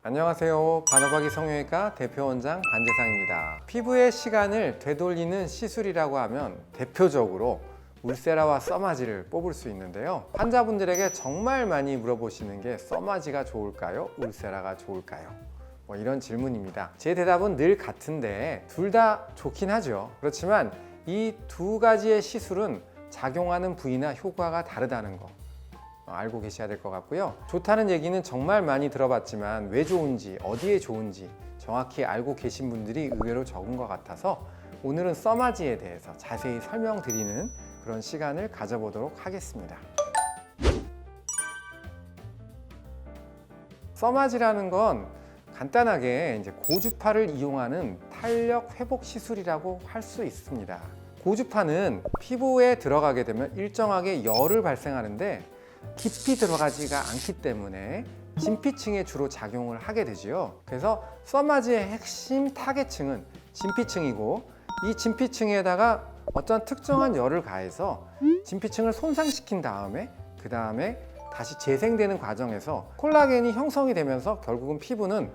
안녕하세요. 바노박이 성형외과 대표원장 반재상입니다. 피부의 시간을 되돌리는 시술이라고 하면 대표적으로 울세라와 써마지를 뽑을 수 있는데요. 환자분들에게 정말 많이 물어보시는 게 써마지가 좋을까요? 울세라가 좋을까요? 이런 질문입니다. 제 대답은 늘 같은데 둘 다 좋긴 하죠. 그렇지만 이 두 가지의 시술은 작용하는 부위나 효과가 다르다는 거 알고 계셔야 될 것 같고요. 좋다는 얘기는 정말 많이 들어봤지만 왜 좋은지, 어디에 좋은지 정확히 알고 계신 분들이 의외로 적은 것 같아서 오늘은 써마지에 대해서 자세히 설명드리는 그런 시간을 가져보도록 하겠습니다. 써마지라는 건 간단하게 이제 고주파를 이용하는 탄력 회복 시술이라고 할 수 있습니다. 고주파는 피부에 들어가게 되면 일정하게 열을 발생하는데 깊이 들어가지가 않기 때문에 진피층에 주로 작용을 하게 되지요. 그래서 써마지의 핵심 타겟층은 진피층이고 이 진피층에다가 어떤 특정한 열을 가해서 진피층을 손상시킨 다음에 그 다음에 다시 재생되는 과정에서 콜라겐이 형성이 되면서 결국은 피부는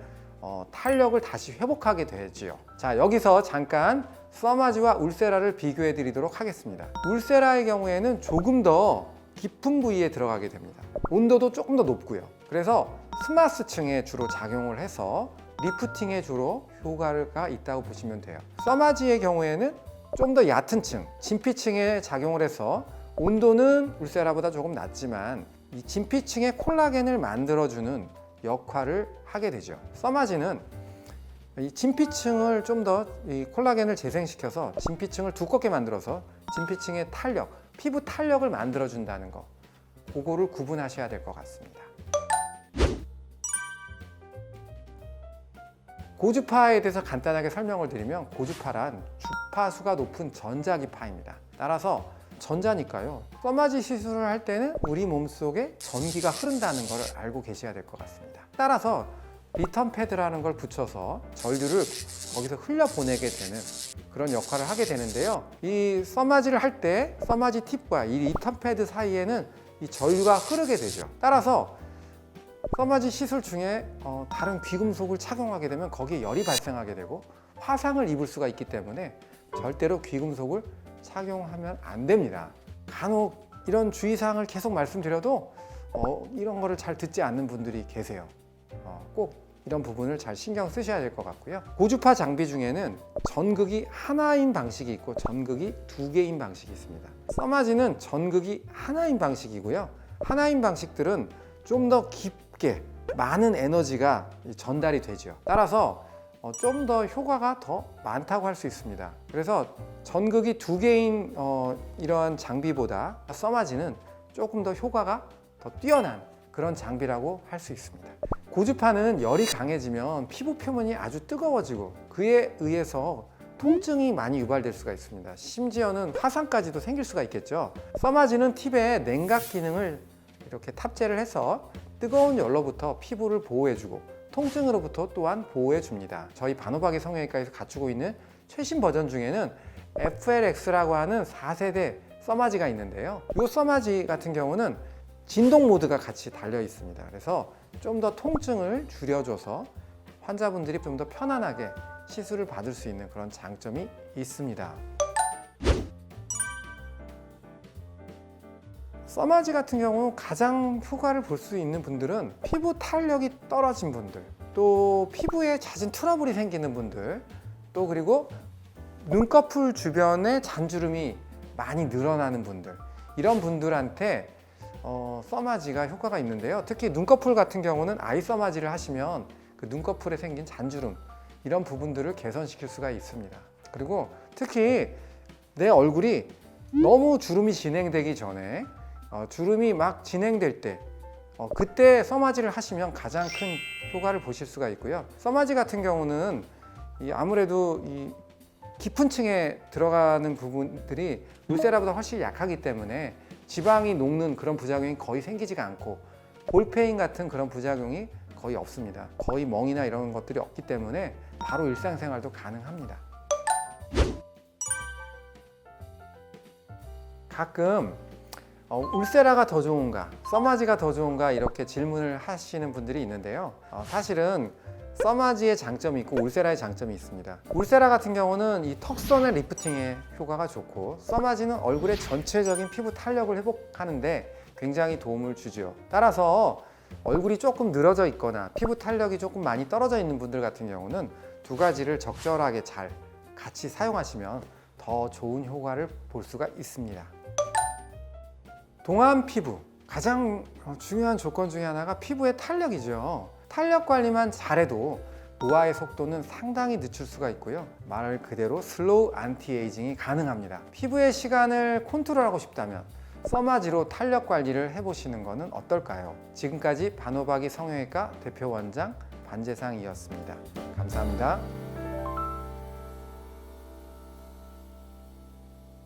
탄력을 다시 회복하게 되지요. 자, 여기서 잠깐 써마지와 울세라를 비교해 드리도록 하겠습니다. 울세라의 경우에는 조금 더 깊은 부위에 들어가게 됩니다. 온도도 조금 더 높고요. 그래서 스마스층에 주로 작용을 해서 리프팅에 주로 효과가 있다고 보시면 돼요. 써마지의 경우에는 좀 더 얕은 층, 진피층에 작용을 해서 온도는 울세라보다 조금 낮지만 이 진피층에 콜라겐을 만들어주는 역할을 하게 되죠. 써마지는 이 진피층을 좀 더 이 콜라겐을 재생시켜서 진피층을 두껍게 만들어서 진피층의 탄력, 피부 탄력을 만들어준다는 거, 그거를 구분하셔야 될 것 같습니다. 고주파에 대해서 간단하게 설명을 드리면 고주파란 주파수가 높은 전자기파입니다. 따라서 전자니까요. 써마지 시술을 할 때는 우리 몸속에 전기가 흐른다는 걸 알고 계셔야 될 것 같습니다. 따라서 리턴 패드라는 걸 붙여서 전류를 거기서 흘려보내게 되는 그런 역할을 하게 되는데요. 이 써마지를 할 때 써마지 팁과 이 리턴 패드 사이에는 이 전류가 흐르게 되죠. 따라서 써마지 시술 중에 다른 귀금속을 착용하게 되면 거기에 열이 발생하게 되고 화상을 입을 수가 있기 때문에 절대로 귀금속을 착용하면 안 됩니다. 간혹 이런 주의사항을 계속 말씀드려도 이런 거를 잘 듣지 않는 분들이 계세요. 꼭 이런 부분을 잘 신경 쓰셔야 될 것 같고요. 고주파 장비 중에는 전극이 하나인 방식이 있고 전극이 두 개인 방식이 있습니다. 써마지는 전극이 하나인 방식이고요. 하나인 방식들은 좀 더 깊게 많은 에너지가 전달이 되죠. 따라서 좀 더 효과가 더 많다고 할 수 있습니다. 그래서 전극이 두 개인 이러한 장비보다 써마지는 조금 더 효과가 더 뛰어난 그런 장비라고 할 수 있습니다. 고주파는 열이 강해지면 피부 표면이 아주 뜨거워지고 그에 의해서 통증이 많이 유발될 수가 있습니다. 심지어는 화상까지도 생길 수가 있겠죠. 써마지는 팁에 냉각 기능을 이렇게 탑재를 해서 뜨거운 열로부터 피부를 보호해주고 통증으로부터 또한 보호해줍니다. 저희 바노박이 성형외과에서 갖추고 있는 최신 버전 중에는 FLX라고 하는 4세대 써마지가 있는데요. 이 써마지 같은 경우는 진동 모드가 같이 달려 있습니다. 그래서 좀 더 통증을 줄여줘서 환자분들이 좀 더 편안하게 시술을 받을 수 있는 그런 장점이 있습니다. 써마지 같은 경우 가장 효과를 볼 수 있는 분들은 피부 탄력이 떨어진 분들, 또 피부에 잦은 트러블이 생기는 분들, 또 그리고 눈꺼풀 주변에 잔주름이 많이 늘어나는 분들, 이런 분들한테 써마지가 효과가 있는데요. 특히 눈꺼풀 같은 경우는 아이 써마지를 하시면 그 눈꺼풀에 생긴 잔주름 이런 부분들을 개선시킬 수가 있습니다. 그리고 특히 내 얼굴이 너무 주름이 진행되기 전에 주름이 막 진행될 때 그때 써마지를 하시면 가장 큰 효과를 보실 수가 있고요. 써마지 같은 경우는 아무래도 이 깊은 층에 들어가는 부분들이 울세라보다 훨씬 약하기 때문에 지방이 녹는 그런 부작용이 거의 생기지가 않고 볼페인 같은 그런 부작용이 거의 없습니다. 거의 멍이나 이런 것들이 없기 때문에 바로 일상생활도 가능합니다. 가끔 울세라가 더 좋은가, 써마지가 더 좋은가 이렇게 질문을 하시는 분들이 있는데요. 사실은 써마지의 장점이 있고 울세라의 장점이 있습니다. 울세라 같은 경우는 이 턱선의 리프팅에 효과가 좋고, 써마지는 얼굴의 전체적인 피부 탄력을 회복하는데 굉장히 도움을 주죠. 따라서 얼굴이 조금 늘어져 있거나 피부 탄력이 조금 많이 떨어져 있는 분들 같은 경우는 두 가지를 적절하게 잘 같이 사용하시면 더 좋은 효과를 볼 수가 있습니다. 동안 피부, 가장 중요한 조건 중에 하나가 피부의 탄력이죠. 탄력 관리만 잘해도 노화의 속도는 상당히 늦출 수가 있고요. 말 그대로 슬로우 안티에이징이 가능합니다. 피부의 시간을 컨트롤하고 싶다면 써마지로 탄력 관리를 해보시는 것은 어떨까요? 지금까지 반호박이 성형외과 대표 원장 반재상이었습니다. 감사합니다.